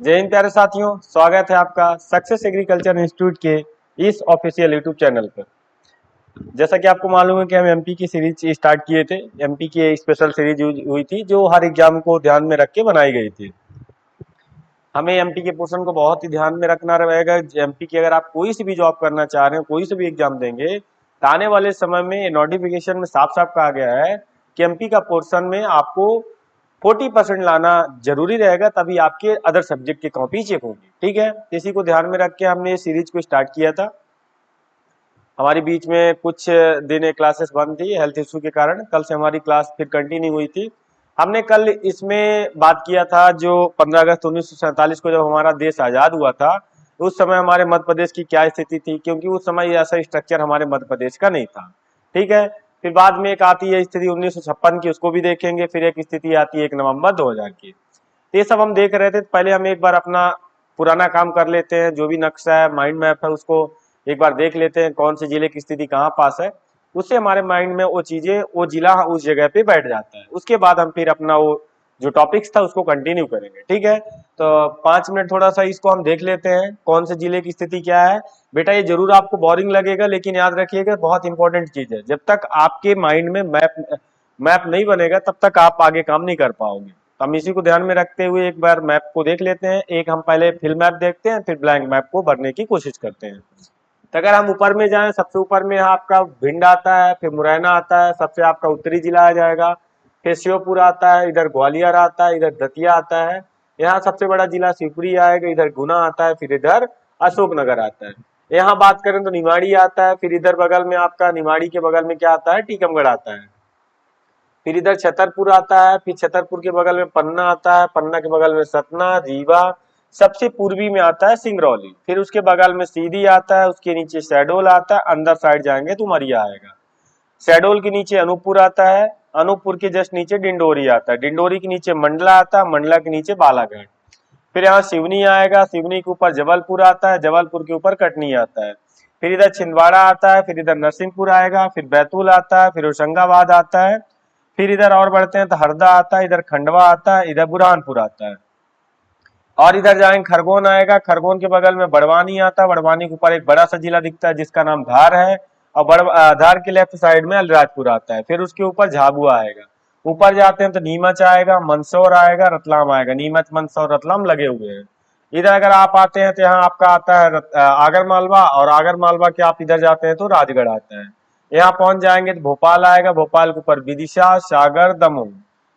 जय हिंद प्यारे साथियों, स्वागत है आपका सक्सेस एग्रीकल्चर इंस्टीट्यूट के इस ऑफिशियल यूट्यूब चैनल पर। जैसा कि आपको मालूम है कि हम एमपी की सीरीज स्टार्ट किए थे। एमपी की एक स्पेशल सीरीज हुई थी जो हर एग्जाम को ध्यान में रख के बनाई गई थी। हमें एमपी के पोर्शन को बहुत ही ध्यान में रखना रहेगा। एमपी की अगर आप कोई सी भी जॉब करना चाह रहे हो, कोई से भी एग्जाम देंगे, तो आने वाले समय में नोटिफिकेशन में साफ साफ कहा गया है कि एमपी का पोर्शन में आपको 40% लाना जरूरी रहेगा, तभी आपके अदर सब्जेक्ट की कॉपी चेक होगी। ठीक है, इसी को ध्यान में रख के हमने सीरीज को स्टार्ट किया था। हमारी बीच में कुछ दिन क्लासेस बंद थी हेल्थ इशू के कारण। कल से हमारी क्लास फिर कंटिन्यू हुई थी। हमने कल इसमें बात किया था जो 15 अगस्त 1947 को जब हमारा देश आजाद हुआ था, उस समय हमारे मध्य प्रदेश की क्या स्थिति थी, क्योंकि उस समय ऐसा स्ट्रक्चर हमारे मध्य प्रदेश का नहीं था। ठीक है, फिर बाद में एक आती है स्थिति 1956 की, उसको भी देखेंगे। फिर एक स्थिति आती है 1 नवंबर 2000 की। ये सब हम देख रहे थे। पहले हम एक बार अपना पुराना काम कर लेते हैं, जो भी नक्शा है, माइंड मैप है, उसको एक बार देख लेते हैं कौन से जिले की स्थिति कहाँ पास है। उससे हमारे माइंड में वो चीजें, वो जिला उस जगह पे बैठ जाता है। उसके बाद हम फिर अपना वो जो टॉपिक्स था उसको कंटिन्यू करेंगे। ठीक है, तो 5 मिनट थोड़ा सा इसको हम देख लेते हैं कौन से जिले की स्थिति क्या है। बेटा ये जरूर आपको बोरिंग लगेगा, लेकिन याद रखिएगा बहुत इंपॉर्टेंट चीज है। जब तक आपके माइंड में मैप मैप नहीं बनेगा तब तक आप आगे काम नहीं कर पाओगे। तो हम इसी को ध्यान में रखते हुए एक बार मैप को देख लेते हैं। एक हम पहले फिल मैप देखते हैं, फिर ब्लैंक मैप को भरने की कोशिश करते हैं। तो अगर हम ऊपर में जाएं, सबसे ऊपर में आपका भिंड आता है, फिर मुरैना आता है, सबसे आपका उत्तरी जिला आ जाएगा। फिर श्योपुर आता है, इधर ग्वालियर आता है, इधर दतिया आता है। यहाँ सबसे बड़ा जिला शिवपुरी आएगा, इधर गुना आता है, फिर इधर अशोकनगर आता है। यहाँ बात करें तो निमाड़ी आता है, फिर इधर बगल में आपका निमाड़ी के बगल में क्या आता है, टीकमगढ़ आता है। फिर इधर छतरपुर आता है, फिर छतरपुर के बगल में पन्ना आता है, पन्ना के बगल में सतना, रीवा। सबसे पूर्वी में आता है सिंगरौली। फिर उसके बगल में सीधी आता है, उसके नीचे शहडोल आता है, अंदर साइड जाएंगे तो उमरिया आएगा। शहडोल के नीचे अनूपपुर आता है, अनूपपुर के जस्ट नीचे डिंडोरी आता है, डिंडोरी के नीचे मंडला आता है, मंडला के नीचे बालाघाट। फिर यहाँ सिवनी आएगा, सिवनी के ऊपर जबलपुर आता है, जबलपुर के ऊपर कटनी आता है। फिर इधर छिंदवाड़ा आता है, फिर इधर नरसिंहपुर आएगा, फिर बैतूल आता है, फिर होशंगाबाद आता है। फिर इधर और बढ़ते हैं तो हरदा आता है, इधर खंडवा आता है, इधर बुरहानपुर आता है। और इधर जाएंगे खरगोन आएगा, खरगोन के बगल में बड़वानी आता है, बड़वानी के ऊपर एक बड़ा सा जिला दिखता है जिसका नाम धार है। और धार के लेफ्ट साइड में अलीराजपुर आता है। फिर उसके ऊपर झाबुआ आएगा। ऊपर जाते हैं तो नीमच आएगा, मंदसौर आएगा, रतलाम आएगा। नीमच मंदसौर रतलाम लगे हुए हैं। इधर अगर आप आते हैं तो यहाँ आपका आता है आगर मालवा, और आगर मालवा के आप इधर जाते हैं तो राजगढ़ आता है। यहाँ पहुंच जाएंगे तो भोपाल आएगा, भोपाल के ऊपर विदिशा, सागर, दमोह।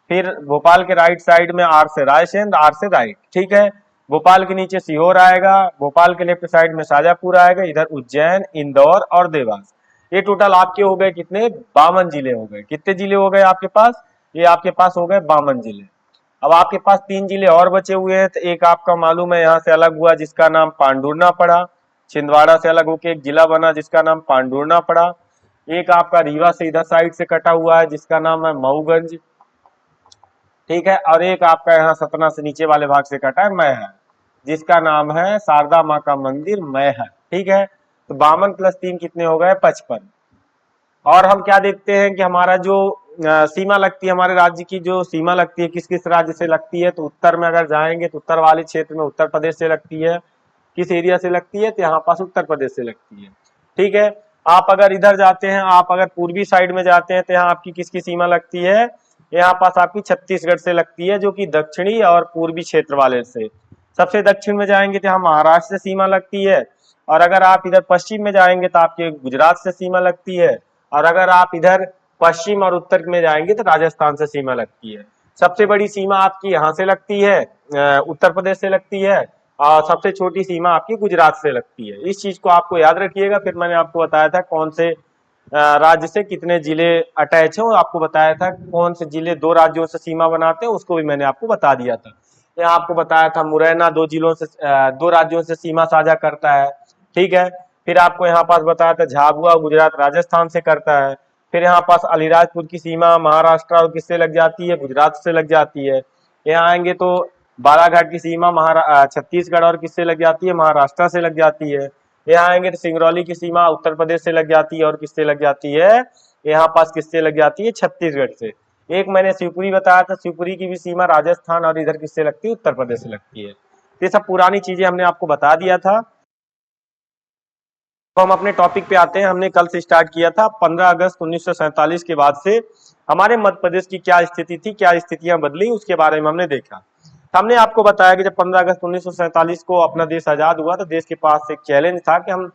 फिर भोपाल के राइट साइड में आर से रायसेन, आर से राइट। ठीक है, भोपाल के नीचे सीहोर आएगा, भोपाल के लेफ्ट साइड में शाजापुर आएगा, इधर उज्जैन, इंदौर और देवास। ये टोटल आपके हो गए कितने, 52 जिले हो गए। कितने जिले हो गए आपके पास, ये आपके पास हो गए 52 जिले। अब आपके पास 3 जिले और बचे हुए हैं। तो एक आपका मालूम है यहाँ से अलग हुआ जिसका नाम पांडुरना पड़ा। छिंदवाड़ा से अलग होकर एक जिला बना जिसका नाम पांडुरना पड़ा। एक आपका रीवा से इधर साइड से कटा हुआ है जिसका नाम है मऊगंज। ठीक है, और एक आपका यहाँ सतना से नीचे वाले भाग से कटा है मैहर, जिसका नाम है शारदा माँ का मंदिर मैहर। ठीक है, तो 52 + 3 कितने हो गए, 55। और हम क्या देखते हैं कि हमारा जो सीमा लगती है, हमारे राज्य की जो सीमा लगती है किस किस राज्य से लगती है, तो उत्तर में अगर जाएंगे तो उत्तर वाले क्षेत्र में उत्तर प्रदेश से लगती है। किस एरिया से लगती है, तो यहाँ पास उत्तर प्रदेश से लगती है। ठीक है, आप अगर इधर जाते हैं, आप अगर पूर्वी साइड में जाते हैं तो यहाँ आपकी किसकी सीमा लगती है, यहाँ पास आपकी छत्तीसगढ़ से लगती है, जो कि दक्षिणी और पूर्वी क्षेत्र वाले से। सबसे दक्षिण में जाएंगे तो यहाँ महाराष्ट्र से सीमा लगती है। और अगर आप इधर पश्चिम में जाएंगे तो आपके गुजरात से सीमा लगती है। और अगर आप इधर पश्चिम और उत्तर में जाएंगे तो राजस्थान से सीमा लगती है। सबसे बड़ी सीमा आपकी यहाँ से लगती है, उत्तर प्रदेश से लगती है। और सबसे छोटी सीमा आपकी गुजरात से लगती है। इस चीज को आपको याद रखिएगा। फिर मैंने आपको बताया था कौन से राज्य से कितने जिले अटैच है, और आपको बताया था कौन से जिले दो राज्यों से सीमा बनाते हैं, उसको भी मैंने आपको बता दिया था। यहाँ आपको बताया था मुरैना दो जिलों से, दो राज्यों से सीमा साझा करता है। ठीक है, फिर आपको यहाँ पास बताया था झाबुआ गुजरात राजस्थान से करता है। फिर यहाँ पास अलीराजपुर की सीमा महाराष्ट्र और किससे लग जाती है, गुजरात से लग जाती है। यहाँ आएंगे तो बालाघाट की सीमा छत्तीसगढ़ और किससे लग जाती है, महाराष्ट्र से लग जाती है। यहाँ आएंगे तो सिंगरौली की सीमा उत्तर प्रदेश से लग जाती है, और किससे लग जाती है, यहाँ पास किससे लग जाती है, छत्तीसगढ़ से। एक मैंने शिवपुरी बताया था, शिवपुरी की भी सीमा राजस्थान और इधर किससे लगती है, उत्तर प्रदेश से लगती है। ये सब पुरानी चीजें हमने आपको बता दिया था। तो हम अपने टॉपिक पे आते हैं। हमने कल से स्टार्ट किया था 15 अगस्त 1947 के बाद से हमारे मध्य प्रदेश की क्या स्थिति थी, क्या स्थितियां बदली, उसके बारे में हमने देखा। हमने आपको बताया कि जब 15 अगस्त 1947 को अपना देश आजाद हुआ तो देश के पास एक चैलेंज था कि हम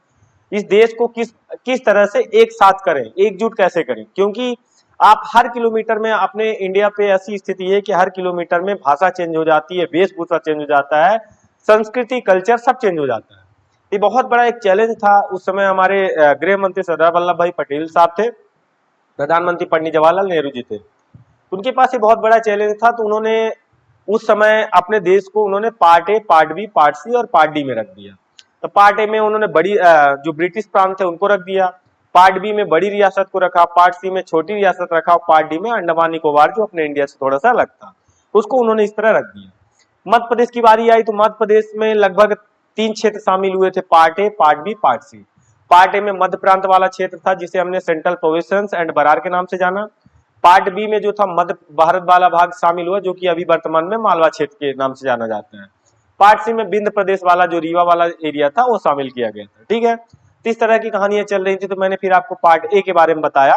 इस देश को किस किस तरह से एक साथ करें, एकजुट कैसे करें। क्योंकि आप हर किलोमीटर में अपने इंडिया पे ऐसी स्थिति है कि हर किलोमीटर में भाषा चेंज हो जाती है, वेशभूषा चेंज हो जाता है, संस्कृति, कल्चर सब चेंज हो जाता है। ये बहुत बड़ा एक चैलेंज था। उस समय हमारे गृह मंत्री सरदार वल्लभ भाई पटेल साहब थे, प्रधानमंत्री पंडित जवाहरलाल नेहरू जी थे। उनके पास ये बहुत बड़ा चैलेंज था, तो उन्होंने उस समय अपने देश को उन्होंने part A, part B, part C और पार्ट डी में रख दिया। तो पार्ट ए में उन्होंने बड़ी जो ब्रिटिश प्रांत थे उनको रख दिया, पार्ट बी में बड़ी रियासत को रखा, पार्ट सी में छोटी रियासत रखा, पार्ट डी में अंडमान निकोबार जो अपने इंडिया से थोड़ा सा अलग था उसको उन्होंने इस तरह रख दिया। मध्य प्रदेश की बारी आई तो मध्य प्रदेश में लगभग 3 क्षेत्र शामिल हुए थे, part A, part B, part C. Part A में मध्य प्रांत वाला क्षेत्र था जिसे हमने सेंट्रल प्रोविंस एंड बरार के नाम से जाना। पार्ट बी में जो था मध्य भारत वाला भाग शामिल हुआ जो कि अभी वर्तमान में मालवा क्षेत्र के नाम से जाना जाता है। पार्ट सी में विंध्य प्रदेश वाला जो रीवा वाला एरिया था वो शामिल किया गया था। ठीक है, तो इस तरह की कहानियां चल रही थी। तो मैंने फिर आपको पार्ट ए के बारे में बताया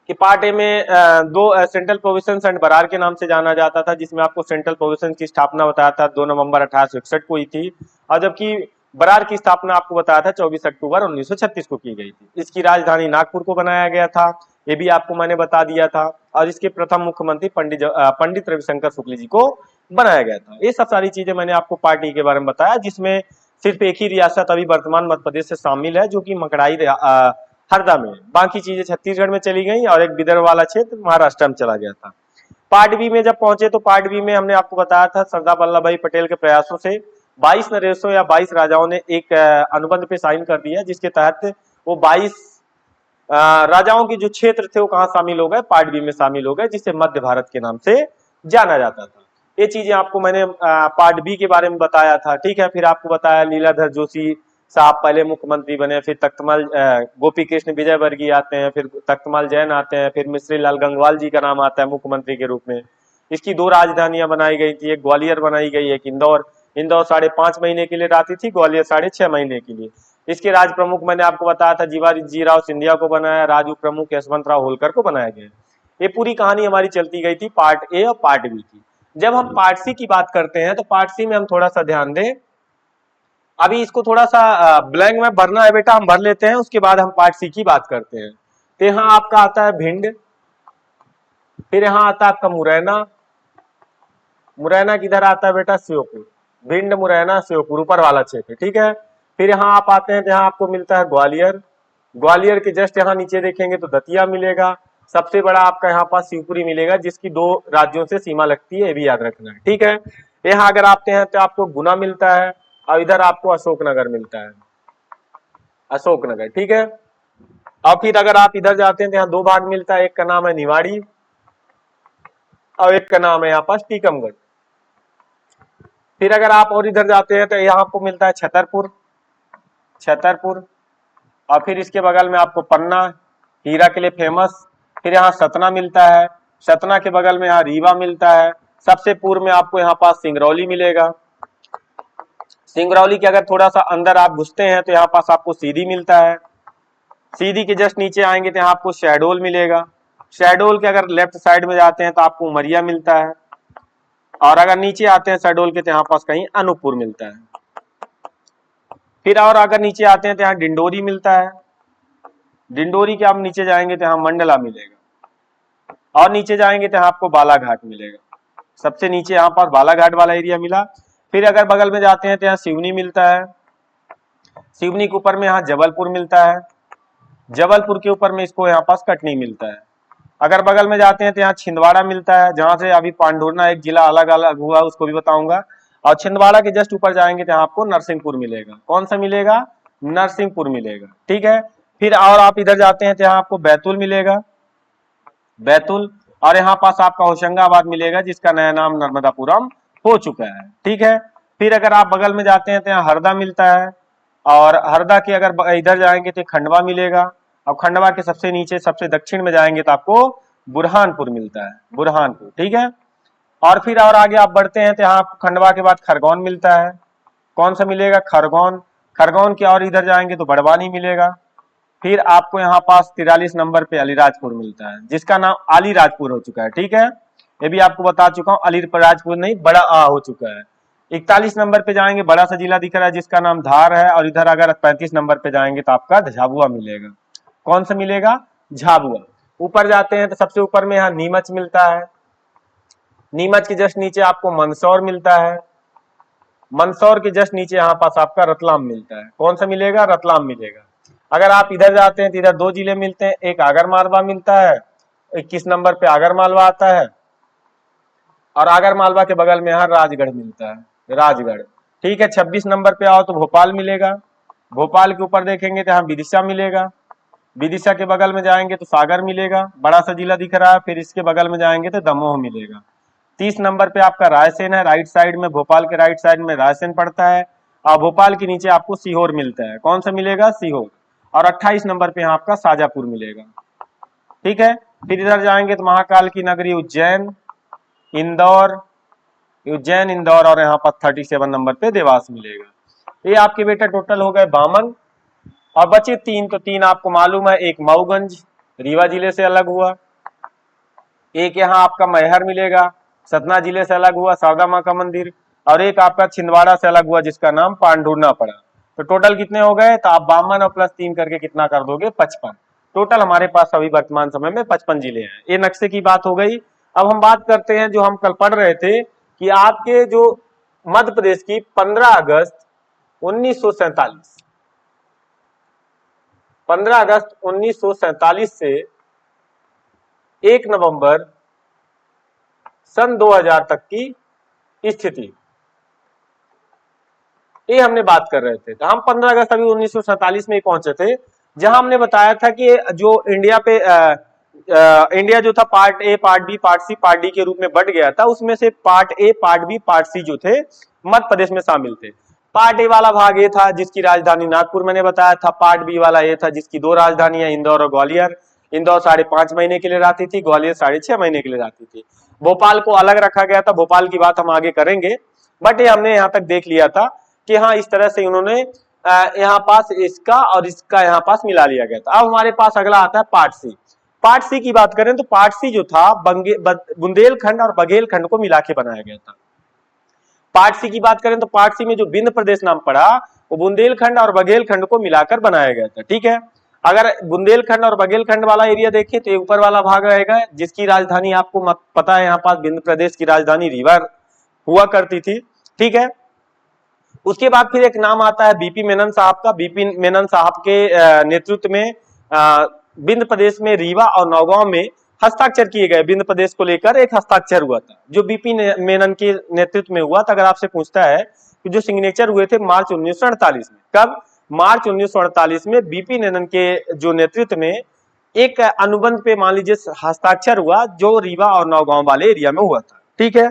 कि पार्ट ए में दो सेंट्रल प्रोविंस एंड बरार के नाम से जाना जाता था, जिसमें आपको सेंट्रल प्रोविंस की स्थापना बताया था 2 नवंबर 1861 को ही थी, और जबकि बरार की स्थापना आपको बताया था 24 अक्टूबर 1936 को की गई थी। इसकी राजधानी नागपुर को बनाया गया था, ये भी आपको मैंने बता दिया था, और इसके प्रथम मुख्यमंत्री पंडित रविशंकर शुक्ल जी को बनाया गया था। ये सब सारी चीजें मैंने आपको पार्ट ए के बारे में बताया, जिसमें सिर्फ एक ही रियासत अभी वर्तमान मध्य प्रदेश से शामिल है जो कि मकड़ाई हरदा में, बाकी चीजें छत्तीसगढ़ में चली गई और एक विदर्भ वाला क्षेत्र महाराष्ट्र में चला गया था। पार्ट बी में जब पहुंचे तो पार्ट बी में हमने आपको बताया था सरदार वल्लभ भाई पटेल के प्रयासों से 22 नरेशों या 22 राजाओं ने एक अनुबंध पे साइन कर दिया, जिसके तहत वो 22 राजाओं के जो क्षेत्र थे वो कहाँ शामिल हो गए, पार्ट बी में शामिल हो गए, जिसे मध्य भारत के नाम से जाना जाता था। ये चीजें आपको मैंने पार्ट बी के बारे में बताया था। ठीक है, फिर आपको बताया लीलाधर जोशी साहब पहले मुख्यमंत्री बने, फिर तख्तमाल गोपी कृष्ण विजयवर्गीय आते हैं, फिर तख्तमाल जैन आते हैं, फिर मिश्री लाल गंगवाल जी का नाम आता है मुख्यमंत्री के रूप में। इसकी 2 राजधानियां बनाई गई थी, एक ग्वालियर बनाई गई, एक इंदौर। इंदौर 5.5 महीने के लिए रहती थी, ग्वालियर 6.5 महीने के लिए। इसके राज प्रमुख मैंने आपको बताया था जीवाजी जी राव सिंधिया को बनाया, राज प्रमुख यशवंत राव होलकर को बनाया गया। ये पूरी कहानी हमारी चलती गई थी पार्ट ए और पार्ट बी की। जब हम पार्ट सी की बात करते हैं तो पार्ट सी में हम थोड़ा सा ध्यान दें, अभी इसको थोड़ा सा ब्लैंक में भरना है बेटा, हम भर लेते हैं, उसके बाद हम पार्ट सी की बात करते हैं। तो यहाँ आपका आता है भिंड, फिर यहाँ आता है आपका मुरैना। मुरैना किधर आता है बेटा, श्योपुर। भिंड, मुरैना, श्योपुर ऊपर वाला क्षेत्र। ठीक है, फिर यहाँ आप आते हैं जहाँ आपको मिलता है ग्वालियर। ग्वालियर के जस्ट यहाँ नीचे देखेंगे तो दतिया मिलेगा। सबसे बड़ा आपका यहाँ पास शिवपुरी मिलेगा, जिसकी 2 राज्यों से सीमा लगती है, ये भी याद रखना है। ठीक है, यहाँ अगर आते हैं तो आपको गुना मिलता है, और इधर आपको अशोकनगर मिलता है, अशोकनगर। ठीक है, और फिर अगर आप इधर जाते हैं तो यहाँ 2 भाग मिलता है, एक का नाम है निवाड़ी और एक का नाम है यहाँ पास टीकमगढ़। फिर अगर आप और इधर जाते हैं तो यहाँ आपको मिलता है छतरपुर, छतरपुर, और फिर इसके बगल में आपको पन्ना, हीरा के लिए फेमस। फिर यहाँ सतना मिलता है, सतना के बगल में यहाँ रीवा मिलता है। सबसे पूर्व में आपको यहाँ पास सिंगरौली मिलेगा। सिंगरौली के अगर थोड़ा सा अंदर आप घुसते हैं तो यहाँ पास आपको सीधी मिलता है। सीधी के जस्ट नीचे आएंगे तो यहाँ आपको शहडोल मिलेगा। शहडोल के अगर लेफ्ट साइड में जाते हैं तो आपको उमरिया मिलता है, और अगर नीचे आते हैं शहडोल के तो यहाँ पास कहीं अनूपपुर मिलता है। फिर और अगर नीचे आते हैं तो यहाँ डिंडोरी मिलता है। डिंडोरी के आप नीचे जाएंगे तो यहाँ मंडला मिलेगा, और नीचे जाएंगे तो यहाँ आपको बालाघाट मिलेगा। सबसे नीचे यहाँ पास बालाघाट वाला एरिया मिला। फिर अगर बगल में जाते हैं तो यहाँ सिवनी मिलता है। सिवनी के ऊपर में यहाँ जबलपुर मिलता है। जबलपुर के ऊपर में इसको यहाँ पास कटनी मिलता है। अगर बगल में जाते हैं तो यहाँ छिंदवाड़ा मिलता है, जहां से अभी पांडुरना एक जिला अलग अलग हुआ उसको भी बताऊंगा। और छिंदवाड़ा के जस्ट ऊपर जाएंगे तो यहाँ आपको नरसिंहपुर मिलेगा। कौन सा मिलेगा, नरसिंहपुर मिलेगा। ठीक है, फिर और आप इधर जाते हैं तो यहाँ आपको बैतूल मिलेगा, बैतूल, और यहाँ पास आपका होशंगाबाद मिलेगा, जिसका नया नाम नर्मदापुरम हो चुका है। ठीक है, फिर अगर आप बगल में जाते हैं तो यहाँ हरदा मिलता है, और हरदा के अगर इधर जाएंगे तो खंडवा मिलेगा। अब खंडवा के सबसे नीचे सबसे दक्षिण में जाएंगे तो आपको बुरहानपुर मिलता है, बुरहानपुर। ठीक है, और फिर और आगे आप बढ़ते हैं तो यहाँ आपको खंडवा के बाद खरगोन मिलता है। कौन सा मिलेगा? खरगोन। खरगोन के और इधर जाएंगे तो बड़वानी मिलेगा। फिर आपको यहाँ पास 43 नंबर पे अलीराजपुर मिलता है, जिसका नाम अलीराजपुर हो चुका है। ठीक है, ये भी आपको बता चुका हूँ, अलीराजपुर नहीं, बड़ा आ हो चुका है। 41 नंबर पे जाएंगे, बड़ा सा जिला दिख रहा है जिसका नाम धार है। और इधर अगर 35 नंबर पे जाएंगे तो आपका झाबुआ मिलेगा। कौन सा मिलेगा? झाबुआ। ऊपर जाते हैं तो सबसे ऊपर में यहाँ नीमच मिलता है। नीमच के जस्ट नीचे आपको मंदसौर मिलता है। मंदसौर के जस्ट नीचे यहाँ पास आपका रतलाम मिलता है। कौन सा मिलेगा? रतलाम मिलेगा। अगर आप इधर जाते हैं तो इधर दो जिले मिलते हैं, एक आगर मालवा मिलता है, 21 नंबर पे आगर मालवा आता है। और आगर मालवा के बगल में यहाँ राजगढ़ मिलता है, राजगढ़। ठीक है, 26 नंबर पे आओ तो भोपाल मिलेगा। भोपाल के ऊपर देखेंगे तो यहाँ विदिशा मिलेगा। विदिशा के बगल में जाएंगे तो सागर मिलेगा, बड़ा सा जिला दिख रहा है। फिर इसके बगल में जाएंगे तो दमोह मिलेगा। 30 नंबर पे आपका रायसेन है, राइट साइड में, भोपाल के राइट साइड में रायसेन पड़ता है। और भोपाल के नीचे आपको सीहोर मिलता है। कौन सा मिलेगा? सीहोर। और 28 नंबर पे यहाँ आपका शाजापुर मिलेगा। ठीक है, फिर इधर जाएंगे तो महाकाल की नगरी उज्जैन, इंदौर, उज्जैन, इंदौर, और यहाँ पर 37 नंबर पे देवास मिलेगा। ये आपके बेटा टोटल हो गए 52। और बचे 3, तो 3 आपको मालूम है, एक मऊगंज रीवा जिले से अलग हुआ, एक यहाँ आपका मैहर मिलेगा, सतना जिले से अलग हुआ, शारदा माँ का मंदिर, और एक आपका छिंदवाड़ा से अलग हुआ जिसका नाम पांडुरना पड़ा। तो टोटल कितने हो गए? तो आप 52 और प्लस 3 करके कितना कर दोगे? 55। टोटल हमारे पास अभी वर्तमान समय में 55 जिले हैं। ये नक्शे की बात हो गई। अब हम बात करते हैं जो हम कल पढ़ रहे थे कि आपके जो मध्य प्रदेश की 15 अगस्त 1947, 15 अगस्त 1947 से 1 नवंबर सन 2000 तक की स्थिति, ये हमने बात कर रहे थे। तो हम 15 अगस्त अभी 1947 में ही पहुंचे थे, जहां हमने बताया था कि जो इंडिया पे इंडिया जो था part A, part B, part C, part D के रूप में बट गया था। उसमें से part A, part B, part C जो थे मध्य प्रदेश में शामिल थे। पार्ट ए वाला भाग ये था जिसकी राजधानी नागपुर मैंने बताया था। पार्ट बी वाला ये था जिसकी 2 राजधानियां, इंदौर और ग्वालियर। इंदौर 5.5 महीने के लिए रहती थी, ग्वालियर 6.5 महीने के लिए रहती थी। भोपाल को अलग रखा गया था। भोपाल की बात हम आगे करेंगे, बट ये हमने यहाँ तक देख लिया था कि हाँ इस तरह से उन्होंने यहाँ पास इसका और इसका यहाँ पास मिला लिया गया था। अब हमारे पास अगला आता है पार्ट सी। पार्ट सी की बात करें तो पार्ट सी जो था बुंदेलखंड और बघेलखंड को मिला के बनाया गया था। पार्ट सी की बात करें तो पार्ट सी में जो विंध्य प्रदेश नाम पड़ा वो बुंदेलखंड और बघेलखंड को मिलाकर बनाया गया था। ठीक है, अगर बुंदेलखंड और बघेलखंड वाला एरिया देखें तो ऊपर वाला भाग रहेगा जिसकी राजधानी आपको पता है, यहाँ पास विंध्य प्रदेश की राजधानी रीवा हुआ करती थी। ठीक है, उसके बाद फिर एक नाम आता है बीपी मेनन साहब का। बीपी मेनन साहब के नेतृत्व में विंध्य प्रदेश में रीवा और नौगांव में हस्ताक्षर किए गए। विंध्य प्रदेश को लेकर एक हस्ताक्षर हुआ था जो बीपी मेनन के नेतृत्व में हुआ था। अगर आपसे पूछता है कि जो सिग्नेचर हुए थे मार्च 1948 में, कब? मार्च 1948 में बीपी मेनन के जो नेतृत्व में एक अनुबंध पे मान लीजिए हस्ताक्षर हुआ जो रीवा और नौगांव वाले एरिया में हुआ था। ठीक है,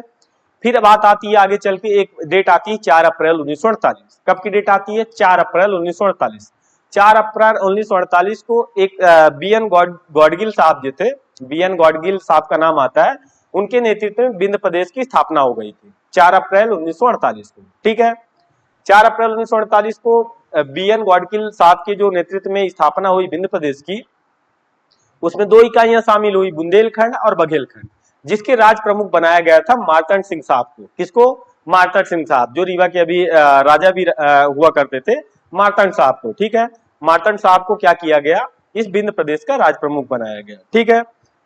फिर बात आती है आगे चल के, एक डेट आती है 4 अप्रैल 1948। कब की डेट आती है? 4 अप्रैल 1948। 4 अप्रैल 1948 को एक बीएन गॉडगिल साहब जो थे, बीएन गॉडगिल साहब का नाम आता है, उनके नेतृत्व में विंध्य प्रदेश की स्थापना हो गई थी 4 अप्रैल 1948 को। ठीक है, 4 अप्रैल 1948 को बीएन गॉडगिल साहब के जो नेतृत्व में स्थापना हुई विंध्य प्रदेश की, उसमें 2 इकाइयां शामिल हुई, बुंदेलखंड और बघेलखंड, जिसके राज प्रमुख बनाया गया था मार्तंड सिंह साहब को। किसको? मार्तंड सिंह साहब, जो रीवा के अभी राजा भी हुआ करते थे, मार्तंड साहब को। ठीक है, मार्तंड साहब को क्या किया गया? इस विंध्य प्रदेश का राज प्रमुख बनाया गया। ठीक है,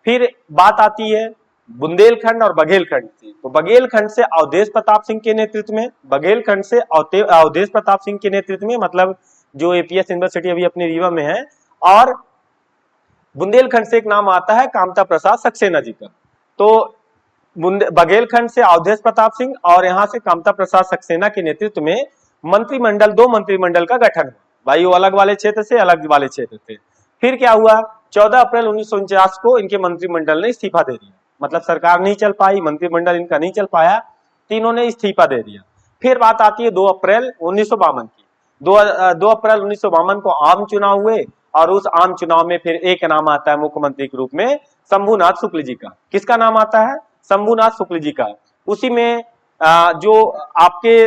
फिर बात आती है बुंदेलखंड और बघेलखंड की। तो बघेलखंड से अवधेश प्रताप सिंह के नेतृत्व में, बघेलखंड से अवधेश प्रताप सिंह के नेतृत्व में, मतलब जो एपीएस यूनिवर्सिटी अभी अपनी रीवा में है। और बुंदेलखंड से एक नाम आता है कामता प्रसाद सक्सेना जी का। तो बघेलखंड से अवधेश प्रताप सिंह और यहाँ से कामता प्रसाद सक्सेना के नेतृत्व में मंत्रिमंडल, 2 मंत्रिमंडल का गठन हुआ। भाई वो अलग वाले क्षेत्र से अलग वाले क्षेत्र थे। फिर क्या हुआ? 14 अप्रैल 1949 को इनके मंत्रिमंडल ने इस्तीफा दे दिया। मतलब सरकार नहीं चल पाई, मंत्रिमंडल इनका नहीं चल पाया, तीनों ने इस्तीफा दे दिया। फिर बात आती है 2 अप्रैल 1952 की। 2 अप्रैल 1952 को आम चुनाव हुए और उस आम चुनाव में फिर एक नाम आता है मुख्यमंत्री के रूप में शंभुनाथ शुक्ल जी का। किसका नाम आता है? शंभुनाथ शुक्ल जी का। उसी में जो आपके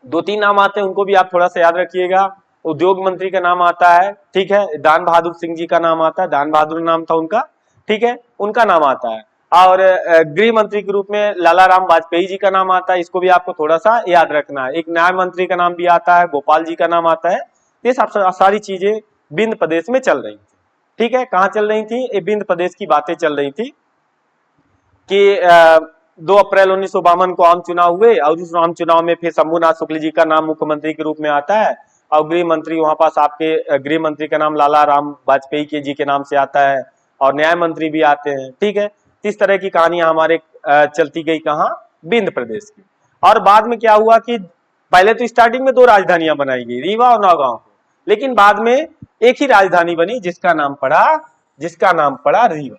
दो तीन नाम आते हैं उनको भी आप थोड़ा सा याद रखिएगा। उद्योग मंत्री का नाम आता है, ठीक है, दान बहादुर सिंह जी का नाम आता है, दान बहादुर नाम था उनका, ठीक है, उनका नाम आता है। और गृह मंत्री के रूप में लाला राम वाजपेयी जी का नाम आता है, इसको भी आपको थोड़ा सा याद रखना है। एक न्याय मंत्री का नाम भी आता है, गोपाल जी का नाम आता है। ये सब सारी चीजें विंध्य प्रदेश में चल रही थी, ठीक है। कहाँ चल रही थी? ये विंध्य प्रदेश की बातें चल रही थी कि 2 अप्रैल 1952 को आम चुनाव हुए और उस आम चुनाव में फिर शंभूनाथ शुक्ल जी का नाम मुख्यमंत्री के रूप में आता है और गृह मंत्री वहां पास आपके गृह मंत्री का नाम लाला राम वाजपेयी के जी के नाम से आता है और न्याय मंत्री भी आते हैं, ठीक है। इस तरह की कहानियां हमारे चलती गई कहाँ? विंध्य प्रदेश की। और बाद में क्या हुआ कि पहले तो स्टार्टिंग में 2 राजधानियां बनाई गई, रीवा और नौगांव, लेकिन बाद में एक ही राजधानी बनी जिसका नाम पड़ा रीवा।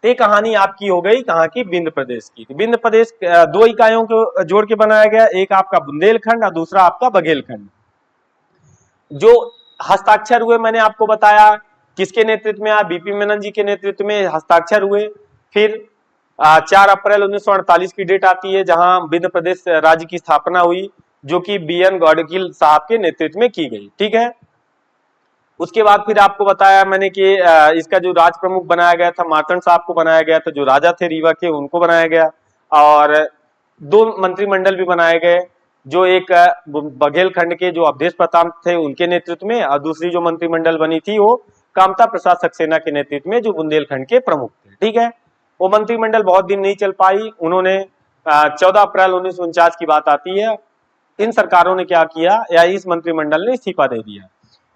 ये कहानी आपकी हो गई कहाँ की? विंध्य प्रदेश की। विंध्य प्रदेश 2 इकाइयों को जोड़ के बनाया गया, एक आपका बुंदेलखंड और दूसरा आपका बघेलखंड। जो हस्ताक्षर हुए मैंने आपको बताया किसके नेतृत्व में? बीपी मेनन जी के नेतृत्व में हस्ताक्षर हुए। फिर 4 अप्रैल 1948 की डेट आती है जहां विंध्य प्रदेश राज्य की स्थापना हुई, जो कि बीएन गौडगिल साहब के नेतृत्व में की गई, ठीक है। उसके बाद फिर आपको बताया मैंने कि इसका जो राज प्रमुख बनाया गया था मार्तंड साहब को बनाया गया था, जो राजा थे रीवा के उनको बनाया गया। और 2 मंत्रिमंडल भी बनाए गए, जो एक बघेलखंड के जो अवधेश प्रताप थे उनके नेतृत्व में, और दूसरी जो मंत्रिमंडल बनी थी वो कामता प्रसाद सक्सेना के नेतृत्व में, जो बुंदेलखंड के प्रमुख थे, ठीक है। वो मंत्रिमंडल बहुत दिन नहीं चल पाई। उन्होंने 14 अप्रैल 1949 की बात आती है, इन सरकारों ने क्या किया, या इस मंत्रिमंडल ने इस्तीफा दे दिया।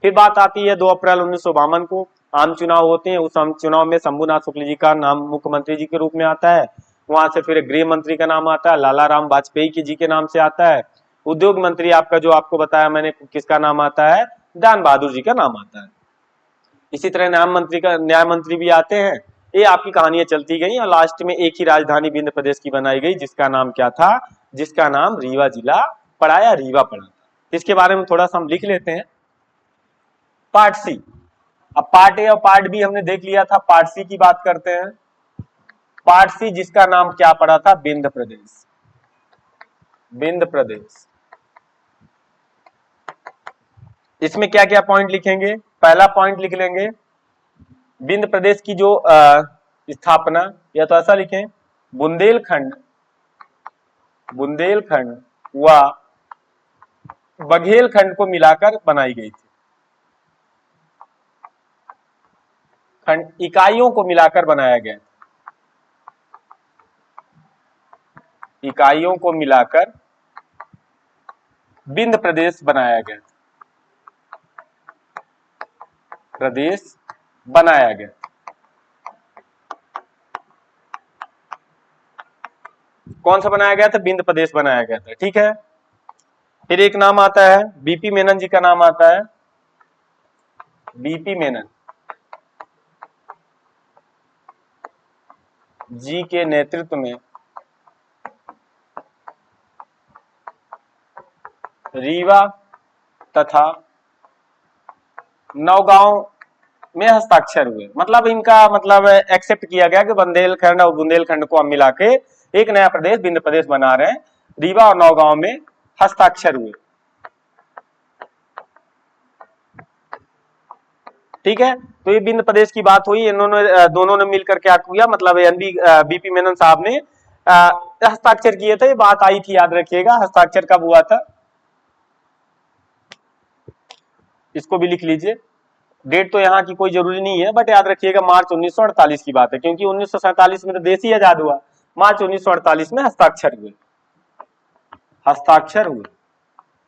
फिर बात आती है 2 अप्रैल 1952 को आम चुनाव होते हैं। उस आम चुनाव में शंभूनाथ शुक्ल जी का नाम मुख्यमंत्री जी के रूप में आता है। वहां से फिर गृह मंत्री का नाम आता है, लाला राम वाजपेयी की जी के नाम से आता है। उद्योग मंत्री आपका जो आपको बताया मैंने किसका नाम आता है? दान बहादुर जी का नाम आता है। इसी तरह न्याय मंत्री भी आते हैं। ये आपकी कहानियां चलती गई और लास्ट में एक ही राजधानी विंध्य प्रदेश की बनाई गई जिसका नाम क्या था? जिसका नाम रीवा जिला पड़ा या रीवा पड़ा। इसके बारे में थोड़ा सा हम लिख लेते हैं। Part C. अब पार्ट ए और पार्ट बी हमने देख लिया था, पार्ट सी की बात करते हैं। पार्ट सी जिसका नाम क्या पड़ा था? विंध्य प्रदेश। विंध्य प्रदेश। इसमें क्या क्या पॉइंट लिखेंगे? पहला पॉइंट लिख लेंगे विंध्य प्रदेश की जो स्थापना, या तो ऐसा लिखें, बुंदेलखंड व बघेलखंड को मिलाकर बनाई गई थी। खंड इकाइयों को मिलाकर बनाया गया, इकाइयों को मिलाकर विंध्य प्रदेश बनाया गया, प्रदेश बनाया गया। कौन सा बनाया गया था? विंध्य प्रदेश बनाया गया था, ठीक है। फिर एक नाम आता है बीपी मेनन जी का नाम आता है, बीपी मेनन जी के नेतृत्व में रीवा तथा नौगांव में हस्ताक्षर हुए। मतलब इनका मतलब एक्सेप्ट किया गया कि बुंदेलखंड और बुंदेलखंड को हम मिला के एक नया प्रदेश विंध्य प्रदेश बना रहे हैं। रीवा और नौगांव में हस्ताक्षर हुए, ठीक है। तो ये विंध्य प्रदेश की बात हुई। इन्होंने दोनों ने मिलकर क्या किया, मतलब बीपी मेनन साहब ने हस्ताक्षर किए थे। ये बात आई थी, याद रखिएगा। हस्ताक्षर कब हुआ था? इसको भी लिख लीजिए। डेट तो यहाँ की कोई जरूरी नहीं है, बट याद रखिएगा मार्च 1948 की बात है, क्योंकि 1947 में तो देश ही आजाद हुआ। मार्च 1948 में हस्ताक्षर हुए, हस्ताक्षर हुए।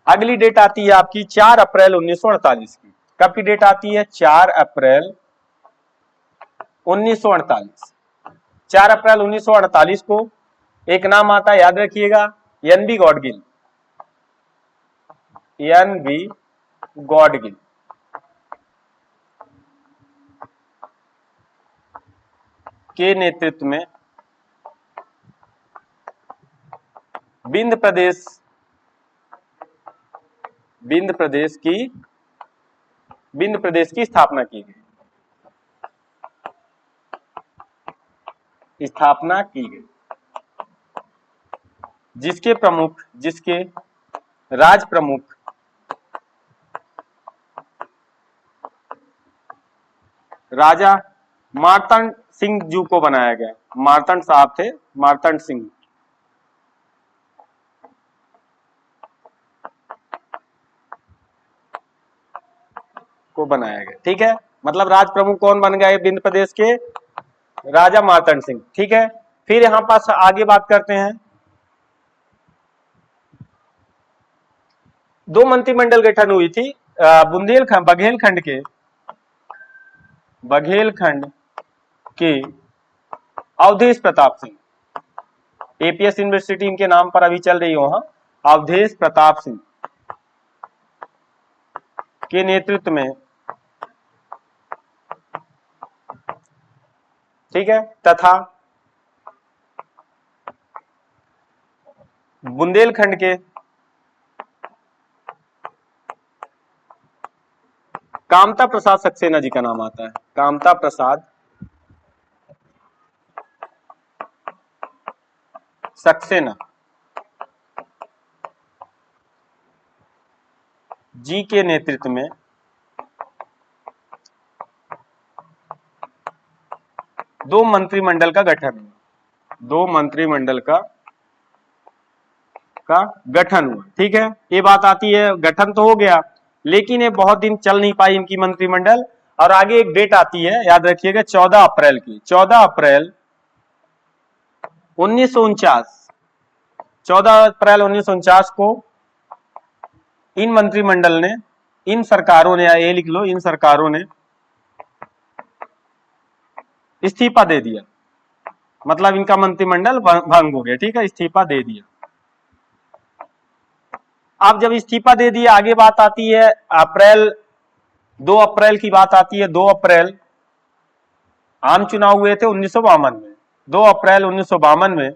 अगली डेट आती है आपकी 4 अप्रैल 1948 की। कब की डेट आती है? 4 अप्रैल 1948। 4 अप्रैल 1948 को एक नाम आता है, याद रखिएगा, N B Gadgil. N B Gadgil के नेतृत्व में विंध्य प्रदेश की स्थापना की गई, स्थापना की गई। जिसके राज प्रमुख राजा मार्तंड सिंह जी को बनाया गया। मार्तंड साहब थे, मार्तंड सिंह को बनाया गया। ठीक है, मतलब राज प्रमुख कौन बन गए विंध्य प्रदेश के? राजा मार्तंड सिंह। ठीक है, फिर यहां पास आगे बात करते हैं। दो मंत्रिमंडल गठन हुई थी बघेलखंड के अवधेश प्रताप सिंह। एपीएस यूनिवर्सिटी इनके नाम पर अभी चल रही है वहां। अवधेश प्रताप सिंह के नेतृत्व में, ठीक है, तथा बुंदेलखंड के कामता प्रसाद सक्सेना जी का नाम आता है। कामता प्रसाद सक्सेना जी के नेतृत्व में दो मंत्रिमंडल का गठन हुआ। दो मंत्रिमंडल का गठन हुआ। ठीक है, ये बात आती है, गठन तो हो गया लेकिन ये बहुत दिन चल नहीं पाई इनकी मंत्रिमंडल। और आगे एक डेट आती है, याद रखिएगा, 14 अप्रैल की। 14 अप्रैल 1949, 14 अप्रैल 1949 को इन मंत्रिमंडल ने, इन सरकारों ने, ये लिख लो, इन सरकारों ने इस्तीफा दे दिया। मतलब इनका मंत्रिमंडल भंग हो गया। ठीक है, इस्तीफा दे दिया। अब जब इस्तीफा दे दिया, आगे बात आती है 2 अप्रैल की बात आती है। 2 अप्रैल आम चुनाव हुए थे 1952 में। 2 अप्रैल 1952 में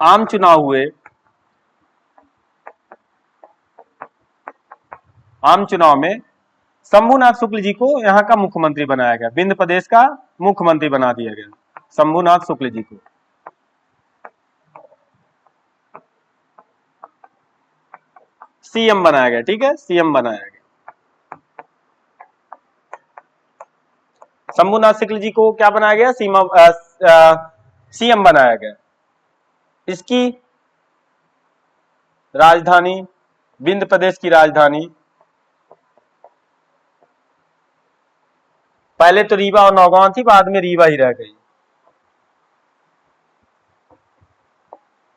आम चुनाव हुए। आम चुनाव में शंभुनाथ शुक्ल जी को यहां का मुख्यमंत्री बनाया गया। विंध्य प्रदेश का मुख्यमंत्री बना दिया गया शंभुनाथ शुक्ल जी को। सीएम बनाया गया। ठीक है, सीएम बनाया गया। शंभुनाथ शुक्ल जी को क्या बनाया गया? सीएम बनाया गया। इसकी राजधानी, विंध्य प्रदेश की राजधानी, पहले तो रीवा और नौगांव थी, बाद में रीवा ही रह गई,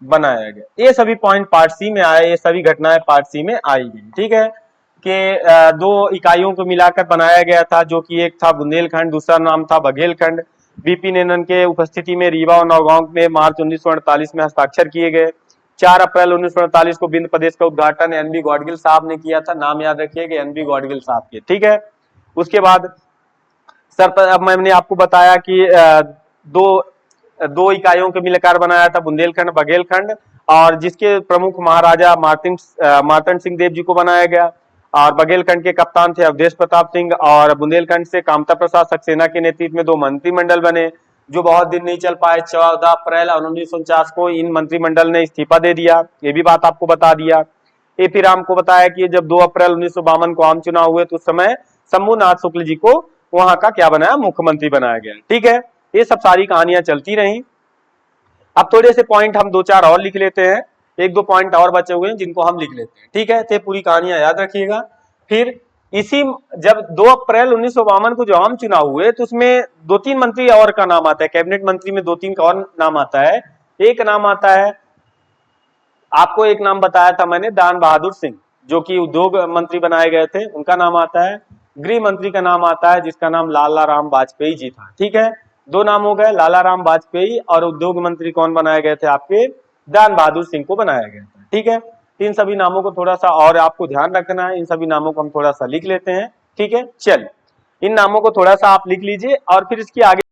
बनाया गया। ये सभी पॉइंट पार्ट सी में आए, ये सभी घटनाएं पार्ट सी में आई गई। ठीक है, कि 2 इकाइयों को मिलाकर बनाया गया था, जो कि एक था बुंदेलखंड, दूसरा नाम था बघेलखंड। बीपी नंदन के उपस्थिति में रीवा और नौगांव में मार्च 1948 में हस्ताक्षर किए गए। 4 अप्रैल 1948 को विंध्य प्रदेश का उद्घाटन एनबी गॉडगिल साहब ने किया था। नाम याद रखिएगा, एनबी गॉडगिल साहब के। ठीक है, उसके बाद अब मैंने आपको बताया कि दो इकाइयों के मिलकर बनाया था, बुंदेलखंड बघेलखंड, और जिसके प्रमुख महाराजा मार्तंड सिंह देव जी को बनाया गया। और बघेलखंड के कप्तान थे अवधेश प्रताप सिंह, और बुंदेलखंड से कामता प्रसाद सक्सेना के नेतृत्व में 2 मंत्रिमंडल बने, जो बहुत दिन नहीं चल पाए। 14 अप्रैल 1949 को इन मंत्रिमंडल ने इस्तीफा दे दिया। ये भी बात आपको बता दिया। ये फिर आपको बताया कि जब 2 अप्रैल 1952 को आम चुनाव हुए तो उस समय शंभुनाथ शुक्ल जी को वहां का क्या बनाया? मुख्यमंत्री बनाया गया। ठीक है, ये सब सारी कहानियां चलती रही। अब थोड़े से पॉइंट हम 2-4 और लिख लेते हैं। 1-2 पॉइंट और बचे हुए हैं जिनको हम लिख लेते हैं। ठीक है, तो पूरी कहानियां याद रखिएगा। फिर इसी जब 2 अप्रैल 1952 को जो आम चुनाव हुए तो उसमें 2-3 मंत्री और का नाम आता है। कैबिनेट मंत्री में 2-3 का और नाम आता है। एक नाम आता है, आपको एक नाम बताया था मैंने, दान बहादुर सिंह, जो कि उद्योग मंत्री बनाए गए थे, उनका नाम आता है। गृह मंत्री का नाम आता है, जिसका नाम लाला राम वाजपेयी जी था। ठीक है, 2 नाम हो गए, लाला राम वाजपेयी, और उद्योग मंत्री कौन बनाए गए थे? आपके दान बहादुर सिंह को बनाया गया था। ठीक है, इन सभी नामों को थोड़ा सा और आपको ध्यान रखना है। इन सभी नामों को हम थोड़ा सा लिख लेते हैं। ठीक है, चल इन नामों को थोड़ा सा आप लिख लीजिए और फिर इसकी आगे